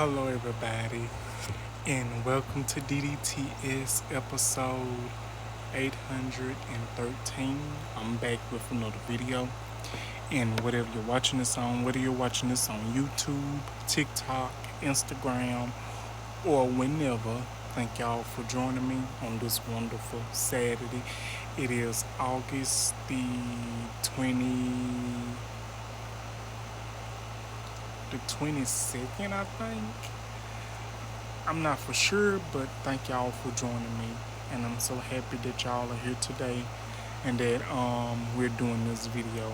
Hello, everybody, and welcome to DDTS episode 813. I'm back with another video, and whatever you're watching this on, whether you're watching this on YouTube, TikTok, Instagram, or whenever, thank y'all for joining me on this wonderful Saturday. It is August the 22nd, I think. I'm not for sure, but thank y'all for joining me, and I'm so happy that y'all are here today, and that we're doing this video.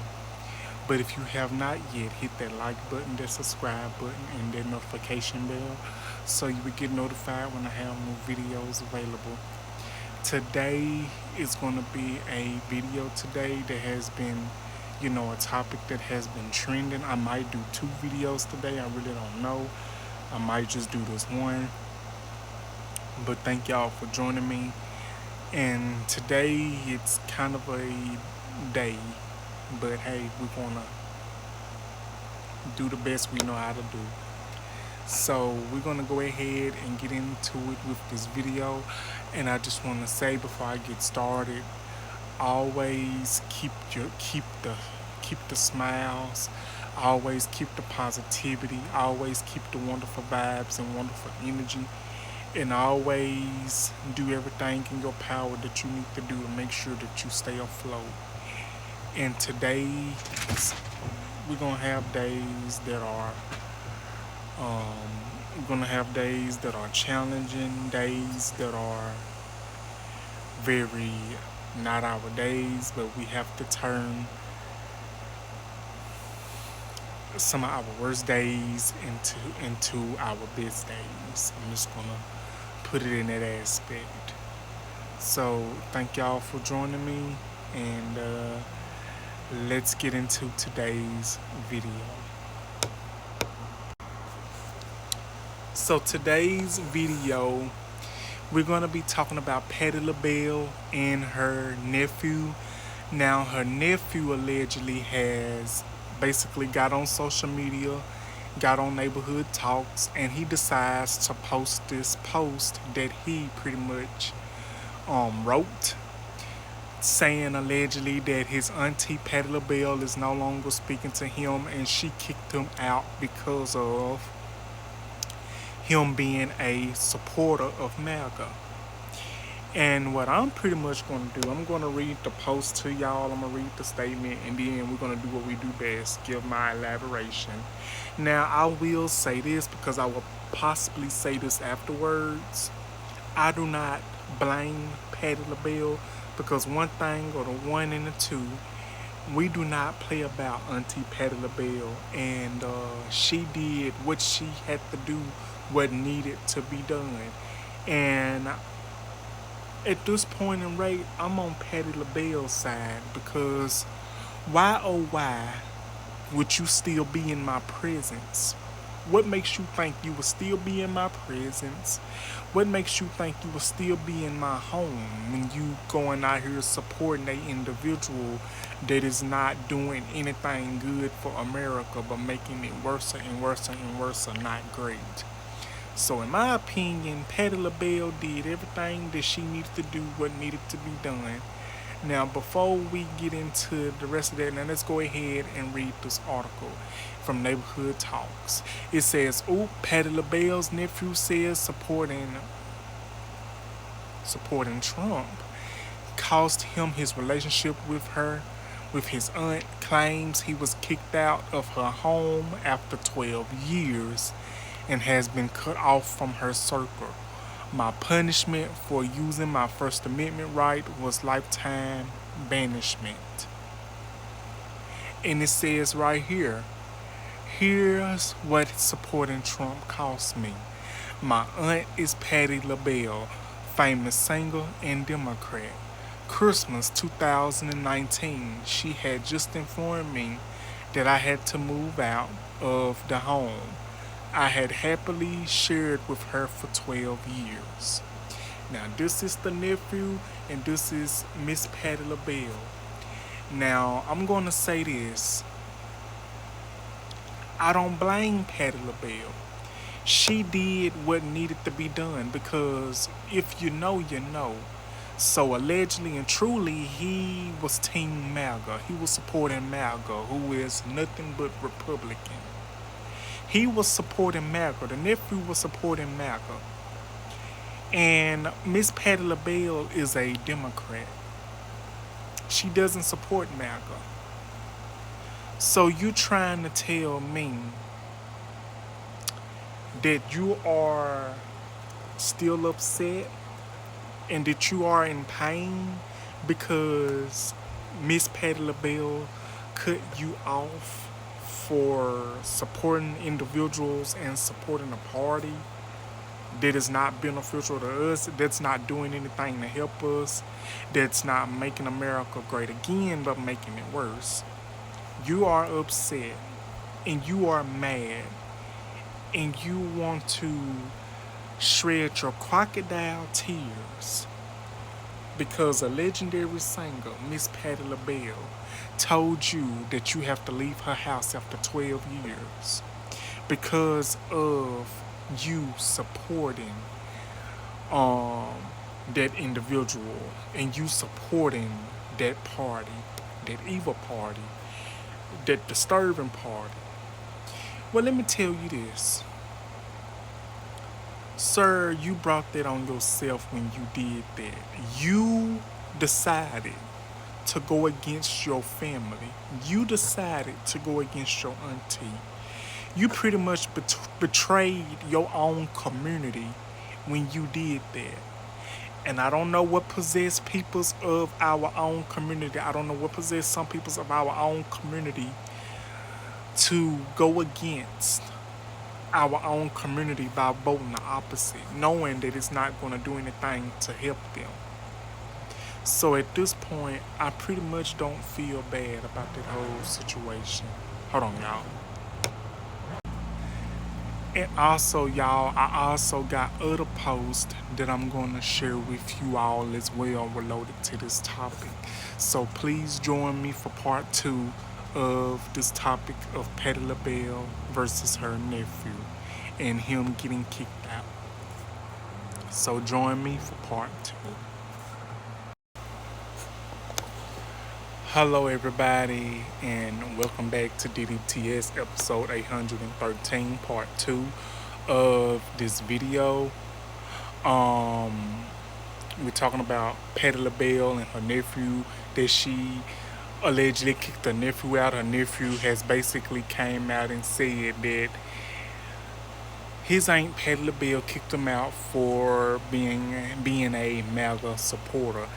But if you have not yet, hit that like button, that subscribe button, and that notification bell, so you will get notified when I have new videos available. Today is going to be a video today that has been, a topic that has been trending. I might do 2 videos today. I really don't know. I might just do this one. But thank y'all for joining me. And today it's kind of a day. But hey, we're going to do the best we know how to do. So we're going to go ahead and get into it with this video. And I just want to say before I get started, always keep the smiles, always keep the positivity, always keep the wonderful vibes and wonderful energy, and always do everything in your power that you need to do to make sure that you stay afloat. And today we're gonna have days that are challenging, days that are very not our days, but we have to turn some of our worst days into our best days. I'm just gonna put it in that aspect. So thank y'all for joining me, and let's get into today's video. So today's video, we're going to be talking about Patti LaBelle and her nephew. Now, her nephew allegedly has basically got on social media, got on Neighborhood Talks, and he decides to post this post that he pretty much wrote, saying allegedly that his auntie Patti LaBelle is no longer speaking to him, and she kicked him out because of him being a supporter of MAGA. And what I'm pretty much going to do, I'm going to read the post to y'all, I'm going to read the statement, and then we're going to do what we do best, give my elaboration. Now, I will say this because I will possibly say this afterwards. I do not blame Patti LaBelle, because one thing or the one and the two, we do not play about Auntie Patti LaBelle, and she did what she had to do, what needed to be done. And at this point in rate, I'm on Patti LaBelle's side, because why oh why would you still be in my presence? What makes you think you will still be in my presence? What makes you think you will still be in my home when you going out here supporting an individual that is not doing anything good for America, but making it worse and worse and worse, not great? So in my opinion, Patti LaBelle did everything that she needed to do, what needed to be done. Now, before we get into the rest of that, now let's go ahead and read this article from Neighborhood Talks. It says, Patti LaBelle's nephew says supporting Trump cost him his relationship with his aunt, claims he was kicked out of her home after 12 years and has been cut off from her circle. My punishment for using my First Amendment right was lifetime banishment. And it says right here, here's what supporting Trump cost me. My aunt is Patti LaBelle, famous singer and Democrat. Christmas 2019, she had just informed me that I had to move out of the home I had happily shared with her for 12 years. Now, this is the nephew, and this is Miss Patti LaBelle. Now, I'm going to say this. I don't blame Patti LaBelle. She did what needed to be done because if you know, you know. So allegedly and truly, he was Team MAGA. He was supporting MAGA, who is nothing but Republican. He was supporting MAGA. The nephew was supporting MAGA. And Miss Patti LaBelle is a Democrat. She doesn't support MAGA. So you trying to tell me that you are still upset and that you are in pain because Miss Patti LaBelle cut you off for supporting individuals and supporting a party that is not beneficial to us, that's not doing anything to help us, that's not making America great again, but making it worse. You are upset and you are mad and you want to shred your crocodile tears because a legendary singer, Miss Patti LaBelle, told you that you have to leave her house after 12 years because of you supporting that individual and you supporting that party, that evil party, that disturbing party. Well, let me tell you this. Sir, you brought that on yourself when you did that. You decided to go against your family. You decided to go against your auntie. You pretty much betrayed your own community when you did that. And I don't know what possessed peoples of our own community. I don't know what possessed some peoples of our own community to go against our own community by voting the opposite, knowing that it's not going to do anything to help them. So at this point, I pretty much don't feel bad about that whole situation. Hold on, y'all. And also, y'all, I also got other posts that I'm going to share with you all as well related to this topic. So please join me for part 2 of this topic of Patti LaBelle versus her nephew and him getting kicked out. So join me for part 2. Hello everybody and welcome back to DDTS episode 813 part 2 of this video. We're talking about Patti LaBelle and her nephew, that she allegedly kicked her nephew out. Her nephew has basically came out and said that his aunt Patti LaBelle kicked him out for being a MAGA supporter.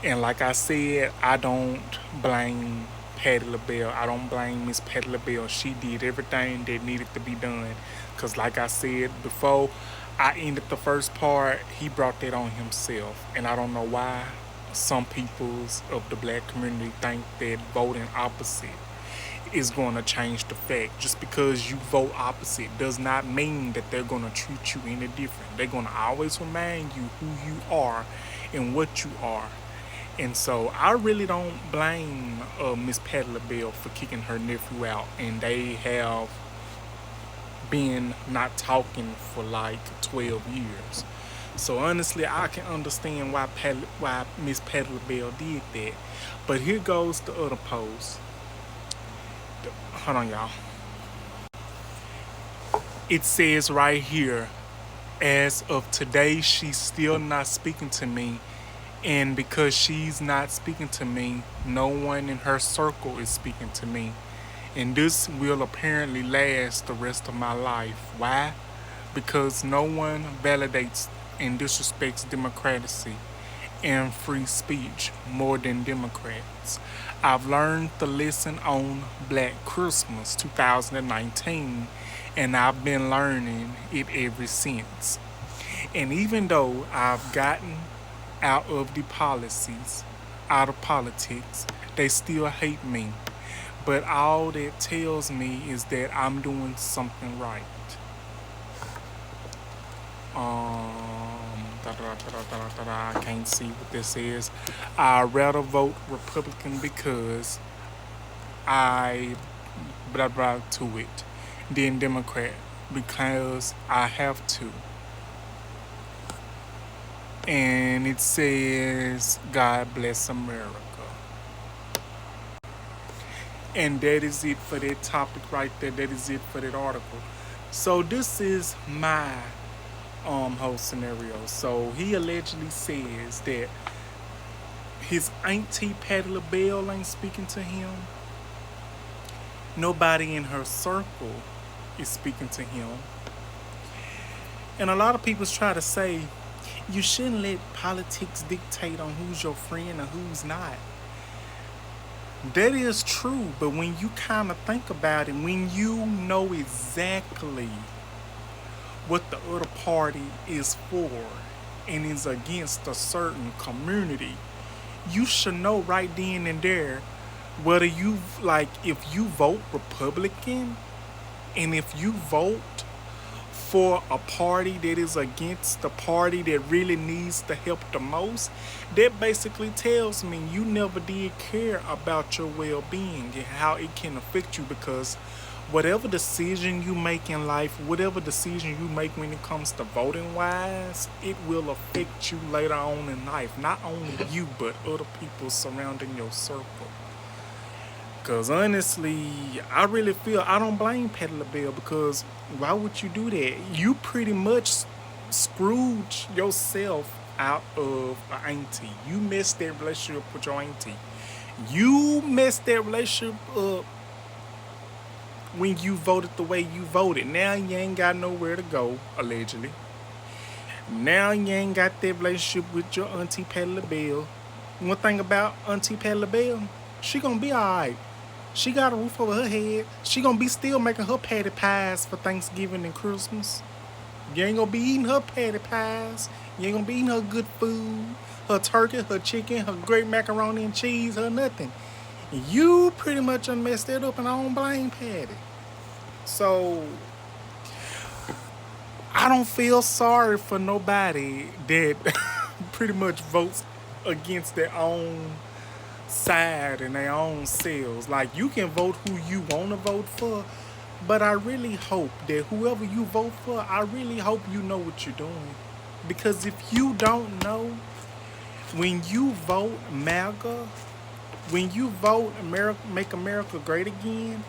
And like I said, I don't blame Patti LaBelle. I don't blame Miss Patti LaBelle. She did everything that needed to be done. Because like I said before, I ended the first part, he brought that on himself. And I don't know why some peoples of the black community think that voting opposite is going to change the fact. Just because you vote opposite does not mean that they're going to treat you any different. They're going to always remind you who you are and what you are. And so I really don't blame Miss Patti LaBelle for kicking her nephew out. And they have been not talking for like 12 years. So honestly, I can understand why Miss Patti LaBelle did that. But here goes the other post. Hold on, y'all. It says right here, as of today, she's still not speaking to me. And because she's not speaking to me, no one in her circle is speaking to me. And this will apparently last the rest of my life. Why? Because no one validates and disrespects democracy and free speech more than Democrats. I've learned the lesson on Black Christmas 2019, and I've been learning it ever since. And even though I've gotten out of the policies, out of politics, they still hate me. But all that tells me is that I'm doing something right. I can't see what this is. I'd rather vote Republican because I blah blah to it than Democrat because I have to. And it says, God bless America. And that is it for that topic right there. That is it for that article. So this is my whole scenario. So he allegedly says that his auntie Patti LaBelle ain't speaking to him. Nobody in her circle is speaking to him. And a lot of people try to say, you shouldn't let politics dictate on who's your friend and who's not. That is true, but when you kind of think about it, when you know exactly what the other party is for and is against a certain community, you should know right then and there whether you, like, if you vote Republican and if you vote for a party that is against the party that really needs the help the most, that basically tells me you never did care about your well-being and how it can affect you, because whatever decision you make in life, whatever decision you make when it comes to voting wise, it will affect you later on in life. Not only you, but other people surrounding your circle. Because honestly, I really feel I don't blame Patti LaBelle, because why would you do that? You pretty much screwed yourself out of an auntie. You messed that relationship with your auntie. You messed that relationship up when you voted the way you voted. Now you ain't got nowhere to go, allegedly. Now you ain't got that relationship with your auntie Patti LaBelle. One thing about auntie Patti LaBelle, she gonna be alright. She got a roof over her head. She gonna be still making her patty pies for Thanksgiving and Christmas. You ain't gonna be eating her patty pies. You ain't gonna be eating her good food, her turkey, her chicken, her great macaroni and cheese, her nothing. You pretty much done messed it up, and I don't blame Patty. So I don't feel sorry for nobody that pretty much votes against their own side and their own selves. Like, you can vote who you want to vote for, but I really hope that whoever you vote for, I really hope you know what you're doing. Because if you don't know, when you vote MAGA, when you vote America, Make America Great Again,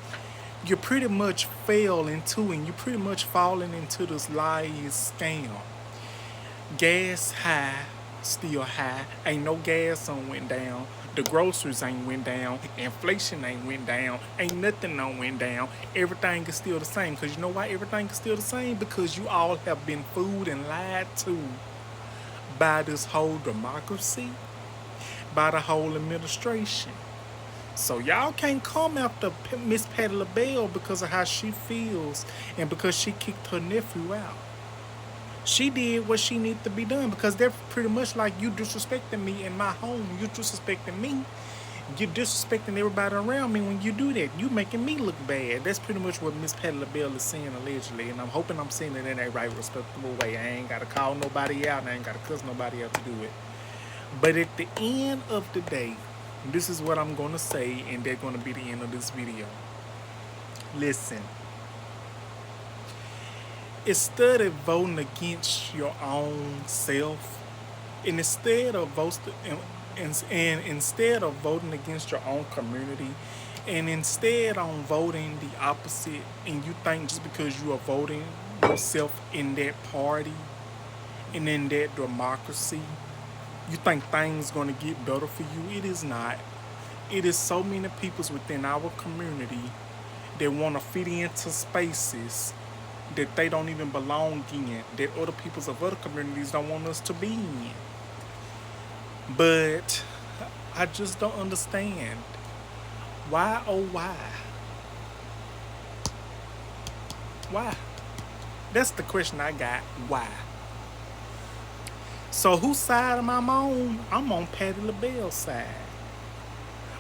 you pretty much fell into, and you pretty much falling into this lie scam. Gas high, still high. Ain't no gas on went down. The groceries ain't went down. Inflation ain't went down. Ain't nothing on went down. Everything is still the same. Because you know why everything is still the same? Because you all have been fooled and lied to by this whole democracy, by the whole administration. So y'all can't come after Miss Patti LaBelle because of how she feels and because she kicked her nephew out. She did what she needed to be done, because they're pretty much like, you disrespecting me in my home. You disrespecting me. You're disrespecting everybody around me when you do that. You making me look bad. That's pretty much what Miss Patti LaBelle is saying, allegedly. And I'm hoping I'm saying it in a right, respectable way. I ain't got to call nobody out, and I ain't got to cuss nobody out to do it. But at the end of the day, this is what I'm going to say, and they're going to be the end of this video. Listen. Instead of voting against your own self, and instead of voting against your own community, and instead on voting the opposite, and you think just because you are voting yourself in that party and in that democracy, you think things going to get better for you. It is not. It is so many people within our community that want to fit into spaces that they don't even belong in, that other peoples of other communities don't want us to be in. But I just don't understand. Why, oh why? Why? That's the question I got. Why? So whose side am I on? I'm on Patti LaBelle's side.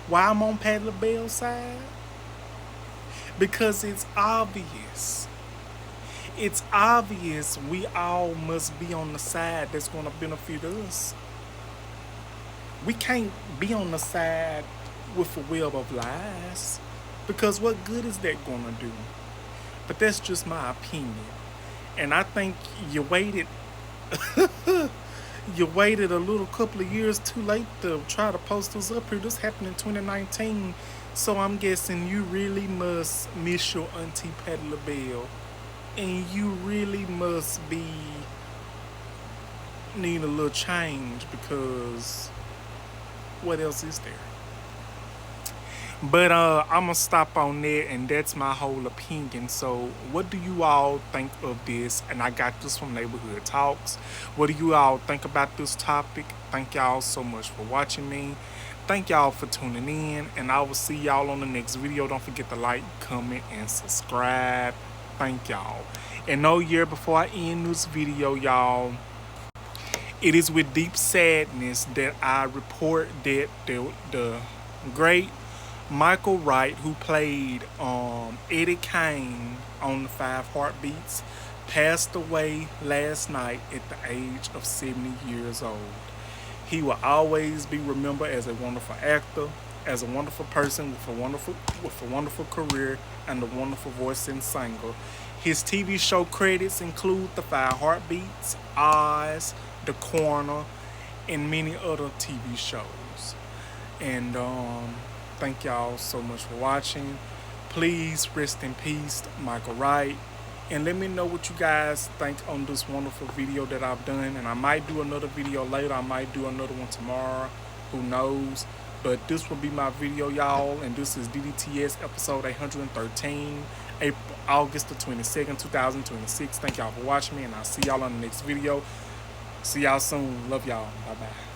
Why I'm on Patti LaBelle's side? Because it's obvious. It's obvious we all must be on the side that's going to benefit us. We can't be on the side with a web of lies, because what good is that going to do? But that's just my opinion. And I think you waited you waited a little couple of years too late to try to post us up here. This happened in 2019. So I'm guessing you really must miss your auntie Patti LaBelle. And you really must be need a little change because what else is there? But I'm gonna stop on that, and that's my whole opinion. So, what do you all think of this? And I got this from Neighborhood Talks. What do you all think about this topic? Thank y'all so much for watching me. Thank y'all for tuning in, and I will see y'all on the next video. Don't forget to like, comment, and subscribe. Thank y'all. And no year before I end this video, y'all. It is with deep sadness that I report that the great Michael Wright, who played Eddie Kane on the Five Heartbeats, passed away last night at the age of 70 years old. He will always be remembered as a wonderful actor, as a wonderful person with a wonderful career and a wonderful voice and singer. His TV show credits include The Five Heartbeats, Oz, The Corner, and many other TV shows. And thank y'all so much for watching. Please rest in peace, Michael Wright. And let me know what you guys think on this wonderful video that I've done. And I might do another video later. I might do another one tomorrow. Who knows? But this will be my video, y'all. And this is DDTS episode 813, August the 22nd, 2026. Thank y'all for watching me. And I'll see y'all on the next video. See y'all soon. Love y'all. Bye-bye.